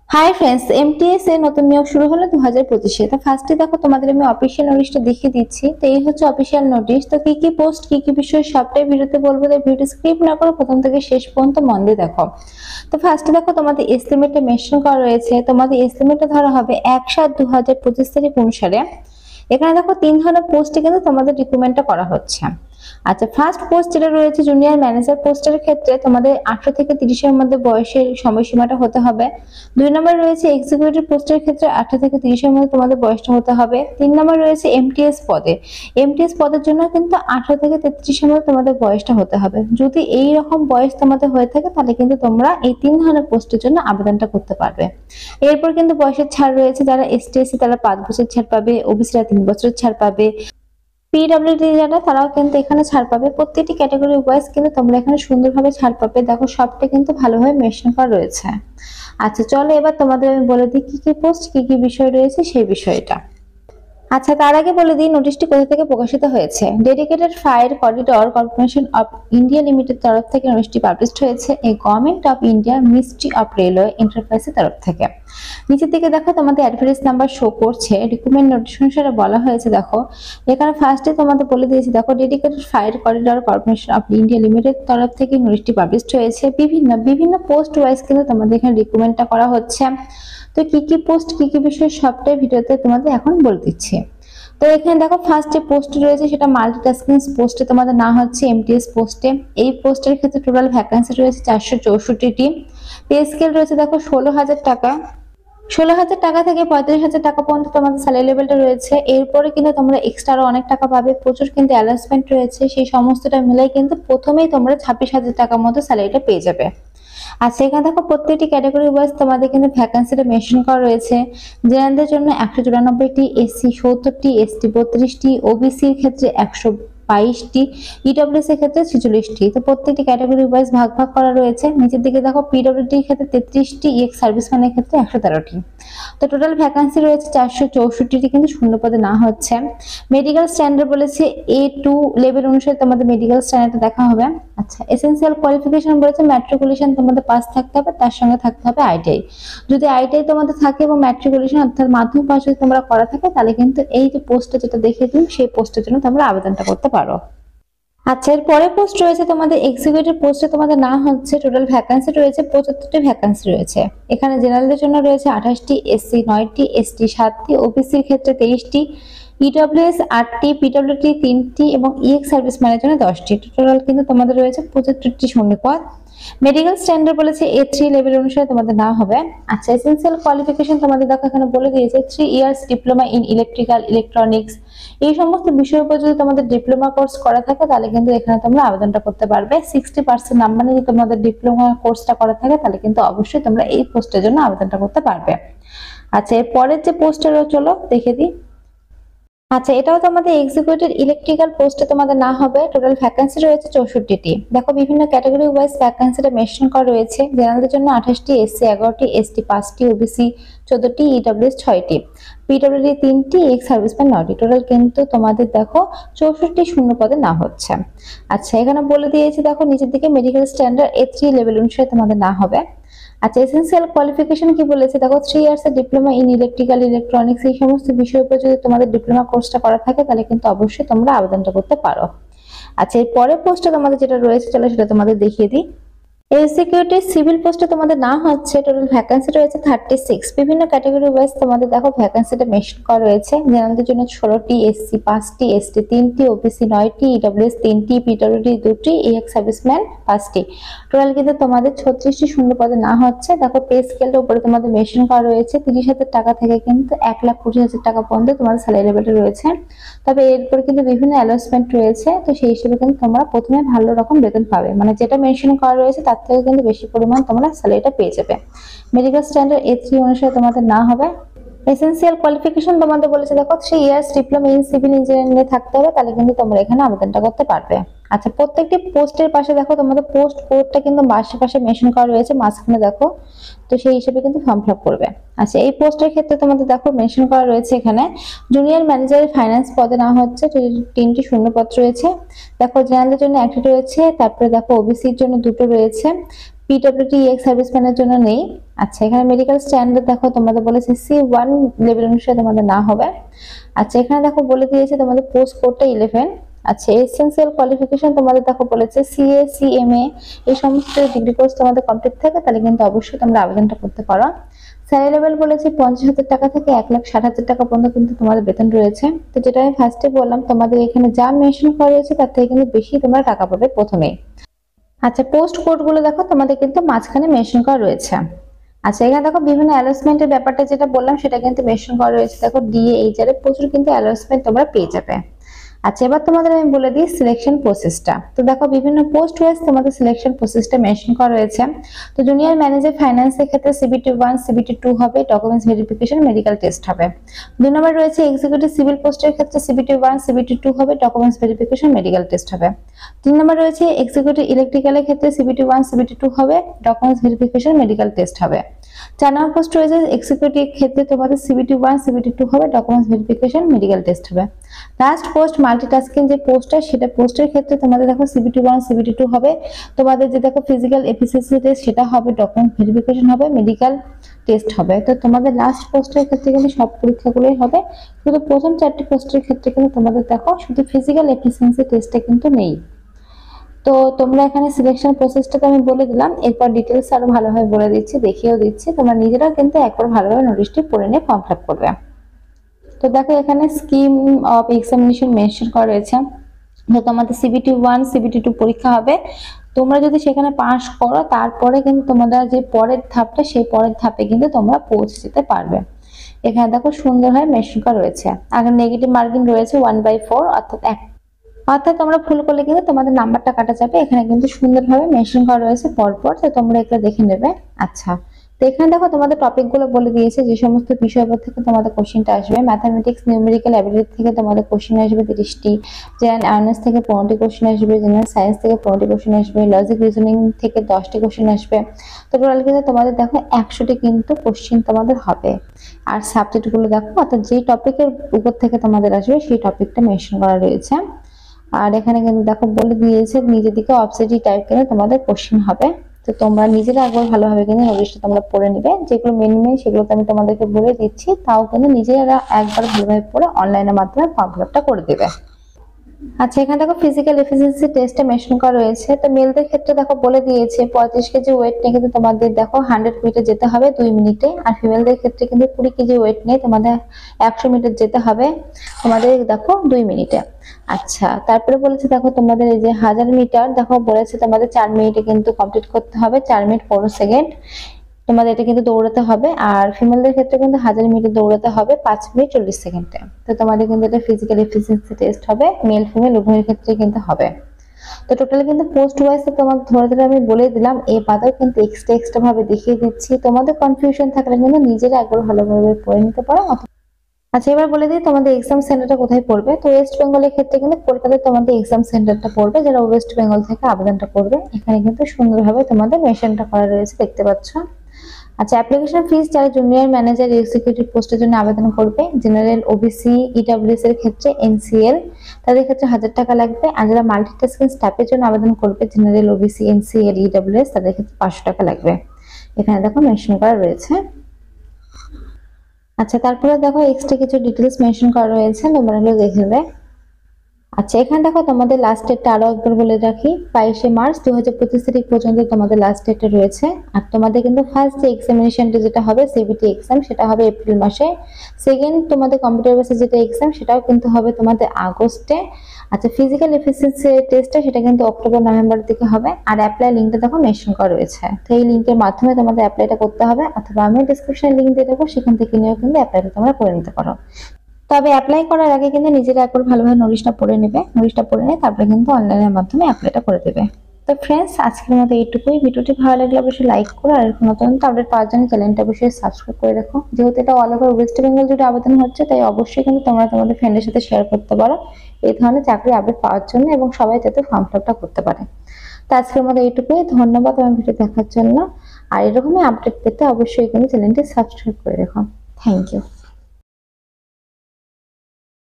Hi friends, MTS এর নতুন নিয়োগ শুরু হলো 2025-এ। তো ফার্স্টে দেখো তোমাদের আমি অফিসিয়াল নোটিশটা দেখিয়ে দিচ্ছি। তো এই হচ্ছে অফিসিয়াল নোটিশ। তো কি কি পোস্ট, কি কি বিষয় সবটাই ভিডিওতে বলবো। তাই ভিডিও স্কিপ না করে প্রথম থেকে শেষ পর্যন্ত মন দিয়ে দেখো। তো ফার্স্টে দেখো তোমাদের এস্টিমেটে মেনশন করা রয়েছে। তোমাদের এস্টিমেটটা ধরা হবে 1/7/2025 তারিখ অনুসারে। এখানে দেখো 3 ধরনের পোস্টে কিন্তু তোমাদের রিক্রুটমেন্টটা করা হচ্ছে। আচ্ছা, ফার্স্ট পোস্ট যেটা রয়েছে জুনিয়র ম্যানেজার পোস্টের ক্ষেত্রে তোমাদের 18 থেকে 30 এর মধ্যে বয়সের সময়সীমাটা হতে হবে। 2 নম্বর রয়েছে এক্সিকিউটিভ পোস্টের ক্ষেত্রে 18 থেকে 30 এর মধ্যে তোমাদের বয়সটা হতে হবে। 3 নম্বর রয়েছে এমটিএস পদে। এমটিএস পদের জন্য কিন্তু 18 থেকে 33 এর মধ্যে তোমাদের বয়সটা হতে হবে। যদি এই রকম বয়স তোমাদের হয়ে থাকে তাহলে কিন্তু তোমরা এই 3 ধরনের পোস্টের জন্য আবেদনটা করতে পারবে। এরপর কিন্তু বয়সের ছাড় রয়েছে, যারা এসটি এসসি তারা 5 বছর ছাড় পাবে, ওবিসিরা 3 বছরের ছাড় পাবে, পিডব্লিউডি যারা তারাও কিন্তু এখানে ছাড় পাবে। প্রত্যেকটি ক্যাটাগরি ওয়াইজ কিন্তু তোমরা এখানে সুন্দরভাবে ছাড় পাবে। দেখো সবটা কিন্তু ভালোভাবে মেনশন করা রয়েছে। আচ্ছা চলো এবার তোমাদের আমি বলে দিই কি কি পোস্ট, কি কি বিষয় রয়েছে সেই বিষয়টা। আচ্ছা তার আগে বলে দিই নোটিশটি কোথা থেকে প্রকাশিত হয়েছে। Dedicated freight corridor corporation of India limited তরফ থেকে নোটিশটি পাবলিশড হয়েছে এই government of India ministry of railway এন্টারপ্রাইজের তরফ থেকে। নিচের দিকে দেখো তোমাদের অ্যাডভার্টাইজ নাম্বার শো করছে। রিক্রুটমেন্ট নোটিশ অনুসারে বলা হয়েছে, দেখো এখানে ফার্স্টে তোমাদের বলে দিয়েছি, দেখো dedicated freight corridor corporation of India limited তরফ থেকে নোটিশটি পাবলিশড হয়েছে। বিভিন্ন পোস্ট ওয়াইজ কিন্তু তোমাদের এখানে রিক্রুটমেন্টটা করা হচ্ছে। তো কি কি পোস্ট, কি কি বিষয় সবটাই ভিডিওতে তোমাদের এখন বলে দিচ্ছি। তো এখানে দেখো ফার্স্ট যে পোস্ট রয়েছে সেটা মাল্টিটাস্কিং পোস্টে তোমাদের না হচ্ছে এমটিএস পোস্টে। এই পোস্টের ক্ষেত্রে টোটাল ভ্যাকান্সি রয়েছে 464টি। পে স্কেল রয়েছে দেখো 16,000 টাকা। 16,000 টাকা থেকে 35,000 টাকা পর্যন্ত তোমাদের স্যালারি লেভেলটা রয়েছে। এরপরে কিন্তু তোমরা এক্সট্রা আরো অনেক টাকা পাবে, প্রচুর কিন্তু অ্যালাউন্সমেন্ট রয়েছে। সেই সমস্তটা মিলাই কিন্তু প্রথমেই তোমরা 26,000 টাকার মতো স্যালারিটা পেয়ে যাবে। আচ্ছা এখানে দেখো প্রত্যেকটি ক্যাটাগরি ওয়াইজ তোমাদের কিন্তু ভ্যাকান্সিটা মেনশন করা রয়েছে। জেনারেলদের জন্য 194টি, এসসি 70টি, এসটি 32টি, ওবিসির ক্ষেত্রে 122টি, ইডব্লিউএস এর ক্ষেত্রে 46টি। তো প্রত্যেকটি ক্যাটাগরি ওয়াইজ ভাগ ভাগ করা রয়েছে। নিচের দিকে দেখো পিডব্লিউডি এর ক্ষেত্রে 33টি, ইএক্স সার্ভিসম্যানের ক্ষেত্রে 113টি। তো টোটাল ভ্যাকান্সি রয়েছে 464টি, কিন্তু শূন্য পদে না হচ্ছে। মেডিকেল স্ট্যান্ডার্ড বলেছে A2 লেভেল অনুসারে তোমাদের মেডিকেল স্ট্যান্ডার্ডটা দেখা হবে। আচ্ছা এসেনশিয়াল কোয়ালিফিকেশন বলেছে ম্যাট্রিকুলেশন তোমাদের পাস থাকতে হবে, তার সঙ্গে থাকতে হবে আইটিআই। যদি আইটিআই তোমাদের থাকে এবং ম্যাট্রিকুলেশন অর্থাৎ মাধ্যমিক পাস যদি তোমরা করা থাকে তাহলে কিন্তু এই যে পোস্টটা যেটা দেখিয়ে দিন সেই পোস্টের জন্য তোমরা আবেদনটা করতে পারো। আচ্ছা এর পরে পোস্ট রয়েছে তোমাদের এক্সিকিউটিভ পোস্টে তোমাদের না হচ্ছে। টোটাল ভ্যাকান্সি রয়েছে 75টি ভ্যাকান্সি রয়েছে। এখানে জেনারেলদের জন্য রয়েছে 28টি, এসসি 9টি, এসটি 7টি, ওবিসির ক্ষেত্রে 23টি, ইডব্লিউএস 8টি, পিডব্লিউডি 3টি এবং ইএক্স সার্ভিসম্যানের জন্য 10টি। টোটাল কিন্তু তোমাদের রয়েছে 75টি শূন্যপদ। মেডিকেল স্ট্যান্ডার্ড বলেছে A3 লেভেল অনুসারে তোমাদের না হবে। আচ্ছা এসেনশিয়াল কোয়ালিফিকেশন তোমাদের দেখো এখানে বলে দিয়েছে 3 years diploma in electrical electronics. এই সমস্ত বিষয়ের উপর যদি তোমাদের ডিপ্লোমা কোর্স করা থাকে তাহলে কিন্তু এখানে তোমরা আবেদনটা করতে পারবে। 60% নাম্বার নিয়ে যদি তোমাদের ডিপ্লোমা কোর্সটা করা থাকে তাহলে কিন্তু অবশ্যই তোমরা এই পোস্টের জন্য আবেদনটা করতে পারবে। আচ্ছা এর পরের যে পোস্টটা চলো দেখে দিই। আচ্ছা এটাও তোমাদের এক্সিকিউটিভ ইলেকট্রিক্যাল পোস্টে তোমাদের না হবে। টোটাল ভ্যাকান্সি রয়েছে 64টি। দেখো বিভিন্ন ক্যাটাগরি ওয়াইজ ভ্যাকান্সিটা মেনশন করা রয়েছে। জেনারেলদের জন্য 28টি, এসসি 11টি, এসটি 5টি, ওবিসি 14টি, ইডব্লিউএস 6টি, পিডব্লিউডি 3টি, এক্স সার্ভিসম্যান 9টি। টোটাল কিন্তু তোমাদের দেখো 64টি শূন্য পদে না হচ্ছে। আচ্ছা এখানে বলে দিয়েছি দেখো নিচের দিকে মেডিকেল স্ট্যান্ডার্ড A3 লেভেল অনুসারে তোমাদের না হবে। আচ্ছা এসেনশিয়াল কোয়ালিফিকেশন কি বলেছে দেখো 3 ইয়ার্স এর ডিপ্লোমা ইন ইলেকট্রিক্যাল ইলেকট্রনিক্স। এই সমস্ত বিষয়ের উপর যদি তোমাদের ডিপ্লোমা কোর্সটা করা থাকে তাহলে কিন্তু অবশ্যই তোমরা আবেদনটা করতে পারো। আচ্ছা এর পরের পোস্টে তোমাদের যেটা রয়েছে চলো সেটা তোমাদের দেখিয়ে দিই। এক্সিকিউটিভ সিভিল পোস্টে তোমাদের না হচ্ছে। টোটাল ভ্যাকান্সি রয়েছে 36। বিভিন্ন ক্যাটাগরি ওয়াইজ তোমাদের দেখো ভ্যাকান্সিটা মেনশন করা রয়েছে। জেনারেলদের জন্য 16টি, এসসি 5টি, এসটি 3টি, ওবিসি 9টি, ইডব্লিউএস 3টি, পিডব্লিউডি 2টি, ইএক্স সার্ভিসম্যান 5টি। টোটাল কিন্তু তোমাদের 36টি শূন্য পদে না হচ্ছে। দেখো পে স্কেলটার উপরে তোমাদের মেনশন করা রয়েছে 30,000 টাকা থেকে কিন্তু 1,20,000 টাকা পর্যন্ত তোমাদের স্যালারি লেভেলটা রয়েছে। তবে এরপর কিন্তু বিভিন্ন অ্যালাউন্সমেন্ট রয়েছে। তো সেই হিসেবে কিন্তু তোমরা প্রথমে ভালো রকম বেতন পাবে, মানে যেটা মেনশন করা রয়েছে তার থেকে কিন্তু বেশি পরিমাণ তোমরা স্যালারিটা পেয়ে যাবে। মেডিকেল স্ট্যান্ডার্ড A3 অনুসারে তোমাদের না হবে। এসেনশিয়াল কোয়ালিফিকেশন তোমাদের বলেছে দেখো 3 years diploma in civil engineering এ থাকতে হবে, তাহলে কিন্তু তোমরা এখানে আবেদনটা করতে পারবে। আচ্ছা প্রত্যেকটি পোস্টের পাশে দেখো তোমাদের পোস্ট কোডটা কিন্তু পাশে মেনশন করা রয়েছে, মাঝখানে দেখো। তো সেই হিসেবে কিন্তু ফর্ম ফিল আপ করবে। আচ্ছা এই পোস্টের ক্ষেত্রে তোমাদের দেখো মেনশন করা রয়েছে এখানে জুনিয়র ম্যানেজারের ফাইন্যান্স পদে না হচ্ছে। 3টি শূন্যপদ রয়েছে। দেখো জেনারেলদের জন্য 1টি রয়েছে, তারপরে দেখো ওবিসির জন্য 2টো রয়েছে, PWT সার্ভিসম্যানের জন্য নেই। আচ্ছা, এখানে মেডিকেল স্ট্যান্ডার্ড দেখো তোমাদের বলেছে C1 লেভেল অনুসারে তোমাদের না হবে। আচ্ছা, এখানে দেখো বলে দিয়েছে তোমাদের পোস্ট কোডটা 11। আচ্ছা, এসেনশিয়াল কোয়ালিফিকেশন তোমাদের দেখো বলেছে CA CMA এই সমস্ত ডিগ্রি কোর্স তোমাদের কমপ্লিট থাকে, তাহলে কিন্তু অবশ্যই তোমরা আবেদনটা করতে পারো। স্যালারি লেভেল বলেছে 50,000 টাকা থেকে 1,60,000 টাকা পর্যন্ত কিন্তু তোমাদের বেতন রয়েছে। তো যেটা আমি ফার্স্টে বললাম, তোমাদের এখানে যা মেনশন করা রয়েছে তার থেকে কিন্তু বেশি তোমরা টাকা পাবে প্রথমে। আচ্ছা, পোস্ট কোড গুলো দেখো তোমাদের কিন্তু মাঝখানে মেনশন করা রয়েছে। আচ্ছা, এখানে দেখো বিভিন্ন অ্যালাউন্সমেন্টের ব্যাপারটা যেটা বললাম সেটা কিন্তু মেনশন করা রয়েছে। দেখো DAHR এর প্রচুর কিন্তু অ্যালাউন্সমেন্ট তোমরা পেয়ে যাবে। আচ্ছা, এবার তোমাদের আমি বলে দিই সিলেকশন প্রসেসটা। তো দেখো বিভিন্ন পোস্ট ওয়াইজ তোমাদের সিলেকশন প্রসেসটা মেনশন করা রয়েছে। তো জুনিয়র ম্যানেজার ফাইন্যান্সের ক্ষেত্রে CBT1 CBT2 হবে, ডকুমেন্টস ভেরিফিকেশন মেডিকেল টেস্ট হবে। 2 নম্বর রয়েছে এক্সিকিউটিভ সিভিল পোস্টের ক্ষেত্রে CBT1 CBT2 হবে, ডকুমেন্টস ভেরিফিকেশন মেডিকেল টেস্ট হবে। 3 নম্বর রয়েছে এক্সিকিউটিভ ইলেকট্রিক্যালের ক্ষেত্রে CBT1 CBT2 হবে, ডকুমেন্টস ভেরিফিকেশন মেডিকেল টেস্ট হবে। 4 নম্বর পোস্ট রয়েছে এক্সিকিউটিভ ক্ষেত্রে তোমাদের CBT1 CBT2 হবে, ডকুমেন্টস ভেরিফিকেশন মেডিকেল টেস্ট হবে। লাস্ট পোস্ট মাল্টিটাস্কিং যে পোস্টটা, সেটা পোস্টের ক্ষেত্রে তোমাদের দেখো CBT1 CBT2 হবে, তোমাদের যে দেখো ফিজিক্যাল এফিসিয়েন্সি টেস্ট সেটা হবে, ডকুমেন্ট ভেরিফিকেশন হবে, মেডিকেল টেস্ট হবে। তো তোমাদের লাস্ট পোস্টের ক্ষেত্রে কিন্তু সব পরীক্ষাগুলোই হবে, শুধু প্রথম 4টি পোস্টের ক্ষেত্রে কিন্তু তোমাদের দেখো শুধু ফিজিক্যাল এফিসিয়েন্সি টেস্টটা কিন্তু নেই। তো তোমরা এখানে সিলেকশন প্রসেসটা তো আমি বলে দিলাম, এরপর ডিটেলস আরো ভালোভাবে বলে দিচ্ছি, দেখিয়েও দিচ্ছি। তোমরা নিজেরাও কিন্তু একবার ভালোভাবে নোটিশটি পড়ে নিয়ে ফর্ম ফিল আপ করবে। তো দেখো এখানে স্কিম অফ এক্সামিনেশন মেনশন করা রয়েছে। তো তোমাদের CBT1 CBT2 পরীক্ষা হবে, তোমরা যদি সেখানে পাস করো তারপরে কিন্তু তোমরা যে পরের ধাপটা, সেই পরের ধাপে কিন্তু তোমরা পৌঁছে যেতে পারবে। এখানে দেখো সুন্দরভাবে মেনশন করা রয়েছে। আগে নেগেটিভ মার্কিং রয়েছে 1/4, অর্থাৎ তোমরা ভুল করলে কিন্তু তোমাদের নাম্বারটা কাটা যাবে। এখানে কিন্তু সুন্দরভাবে মেনশন করা রয়েছে পরপর, তো তোমরা এগুলো দেখে নেবে। আচ্ছা, তো এখানে দেখো তোমাদের টপিক গুলো বলে দিয়েছে যে সমস্ত বিষয় থেকে তোমাদের কোশ্চেনটা আসবে। ম্যাথামেটিক্স নিউমেরিক্যাল অ্যাবিলিটি থেকে তোমাদের কোশ্চেন আসবে 30টি, জেনারেল অ্যাওয়ারনেস থেকে 15টি কোশ্চেন আসবে, জেনারেল সায়েন্স থেকে 15টি কোশ্চেন আসবে, লজিক রিজনিং থেকে 10টি কোশ্চেন আসবে। তো টোটাল কিন্তু তোমাদের দেখো 100টি কিন্তু কোশ্চেন তোমাদের হবে। আর সাবজেক্ট গুলো দেখো, অর্থাৎ যেই টপিকের উপর থেকে তোমাদের আসবে সেই টপিকটা মেনশন করা রয়েছে। আর এখানে কিন্তু দেখো বলে দিয়েছে নিজে দিকে অবজেক্টিভ টাইপ কিন্তু তোমাদের কোশ্চেন হবে। তো তোমরা নিজেরা একবার ভালোভাবে কিন্তু নোটিশটা তোমরা পড়ে নিবে। যেগুলো মেন সেগুলো তো আমি তোমাদেরকে বলে দিচ্ছি, তাও কিন্তু নিজেরা একবার ভালোভাবে পড়ে অনলাইনের মাধ্যমে ফর্ম ফিল আপটা করে দেবে। আচ্ছা, এখানে দেখো ফিজিক্যাল এফিসিয়েন্সি টেস্টে মেনশন করা রয়েছে। তো মেলদের ক্ষেত্রে দেখো বলে দিয়েছে 35 কেজি ওয়েট নিয়ে কিন্তু তোমাদের দেখো 100 মিটার যেতে হবে 2 মিনিটে। আর ফিমেলদের ক্ষেত্রে কিন্তু 20 কেজি ওয়েট নিয়ে তোমাদের 100 মিটার যেতে হবে তোমাদের দেখো 2 মিনিটে। আচ্ছা, তারপরে বলেছে দেখো তোমাদের এই যে 1000 মিটার দেখো বলেছে তোমাদের 4 মিনিটে কিন্তু কমপ্লিট করতে হবে, 4 মিনিট 15 সেকেন্ড তোমাদের এটা কিন্তু দৌড়াতে হবে। আর ফিমেলদের ক্ষেত্রে কিন্তু 1000 মিটার দৌড়াতে হবে 5 মিনিট 40 সেকেন্ডে। তো তোমাদের কিন্তু এটা ফিজিক্যাল এফিসিয়েন্সি টেস্ট হবে, মেল ফিমেল উভয়ের ক্ষেত্রে কিন্তু হবে। তো টোটালি কিন্তু পোস্ট ওয়াইজ তোমাদের ধরে ধরে আমি বলে দিলাম, এই বাদেও কিন্তু এক্সট্রা ভাবে দেখিয়ে দিচ্ছি। তোমাদের কনফিউশন থাকলে কিন্তু নিজেরা একবার ভালোভাবে পড়ে নিতে পারো। আচ্ছা, এবার বলে দিই তোমাদের এক্সাম সেন্টারটা কোথায় পড়বে। তো ওয়েস্ট বেঙ্গলের ক্ষেত্রে কিন্তু কলকাতায় তোমাদের এক্সাম সেন্টারটা পড়বে। যারা ওয়েস্ট বেঙ্গল থেকে আবেদনটা করবে, এখানে কিন্তু সুন্দরভাবে তোমাদের মেনশনটা করা রয়েছে, দেখতে পাচ্ছ। আচ্ছা, অ্যাপ্লিকেশন ফিস যারা জুনিয়র ম্যানেজার এক্সিকিউটিভ পোস্টের জন্য আবেদন করবে, জেনারেল ওবিসি ইডব্লিউএস এর ক্ষেত্রে NCL তাদের ক্ষেত্রে 1000 টাকা লাগবে। আর যারা মাল্টিটাস্কিং স্টাফের জন্য আবেদন করবে, জেনারেল ওবিসি NCL ইডব্লিউএস তাদের ক্ষেত্রে 500 টাকা লাগবে। এখানে দেখো মেনশন করা রয়েছে। আচ্ছা, তারপরে দেখো এক্সট্রা কিছু ডিটেলস মেনশন করা রয়েছে, তোমরা এগুলো দেখে নেবে। আচ্ছা, এখানে দেখো তোমাদের লাস্ট ডেটটা আরো একবার বলে রাখি, 22শে মার্চ 2025 তারিখ পর্যন্ত তোমাদের লাস্ট ডেটটা রয়েছে। আর তোমাদের কিন্তু ফার্স্ট যে এক্সামিনেশনটা যেটা হবে CBT এক্সাম, সেটা হবে এপ্রিল মাসে। সেকেন্ড তোমাদের কম্পিউটার বেসে যেটা এক্সাম, সেটাও কিন্তু হবে তোমাদের আগস্টে। আচ্ছা, ফিজিক্যাল এফিসিয়েন্সি টেস্টটা সেটা কিন্তু অক্টোবর নভেম্বর দিকে হবে। আর অ্যাপ্লাই লিঙ্কটা দেখো মেনশন করা রয়েছে। তো এই লিঙ্কের মাধ্যমে তোমাদের অ্যাপ্লাইটা করতে হবে, অথবা আমি ডেসক্রিপশনে লিঙ্ক দিয়ে দেবো, সেখান থেকে নিয়েও কিন্তু অ্যাপ্লাইটা তোমরা করে নিতে পারো। তবে অ্যাপ্লাই করার আগে কিন্তু নিজেরা একবার ভালোভাবে নোটিশটা পড়ে নেবে। নোটিশটা পড়ে নিয়ে তারপরে কিন্তু অনলাইনের মাধ্যমে অ্যাপ্লাইটা করে দেবে। তো ফ্রেন্ডস, আজকের মতো এইটুকুই। ভিডিওটি ভালো লাগলে অবশ্যই লাইক করো, আর নতুন আপডেট পাওয়ার জন্য চ্যানেলটা অবশ্যই সাবস্ক্রাইব করে রাখো। যেহেতু এটা অল ওভার ওয়েস্ট বেঙ্গল জুড়ে আবেদন হচ্ছে, তাই অবশ্যই কিন্তু তোমরা তোমাদের ফ্রেন্ডের সাথে শেয়ার করতে পারো এই ধরনের চাকরি আপডেট পাওয়ার জন্য, এবং সবাই যাতে ফর্ম ফিল আপটা করতে পারে। তো আজকের মতো এইটুকুই। ধন্যবাদ আমার ভিডিও দেখার জন্য। আর এরকমই আপডেট পেতে অবশ্যই কিন্তু চ্যানেলটি সাবস্ক্রাইব করে রাখো। Thank you.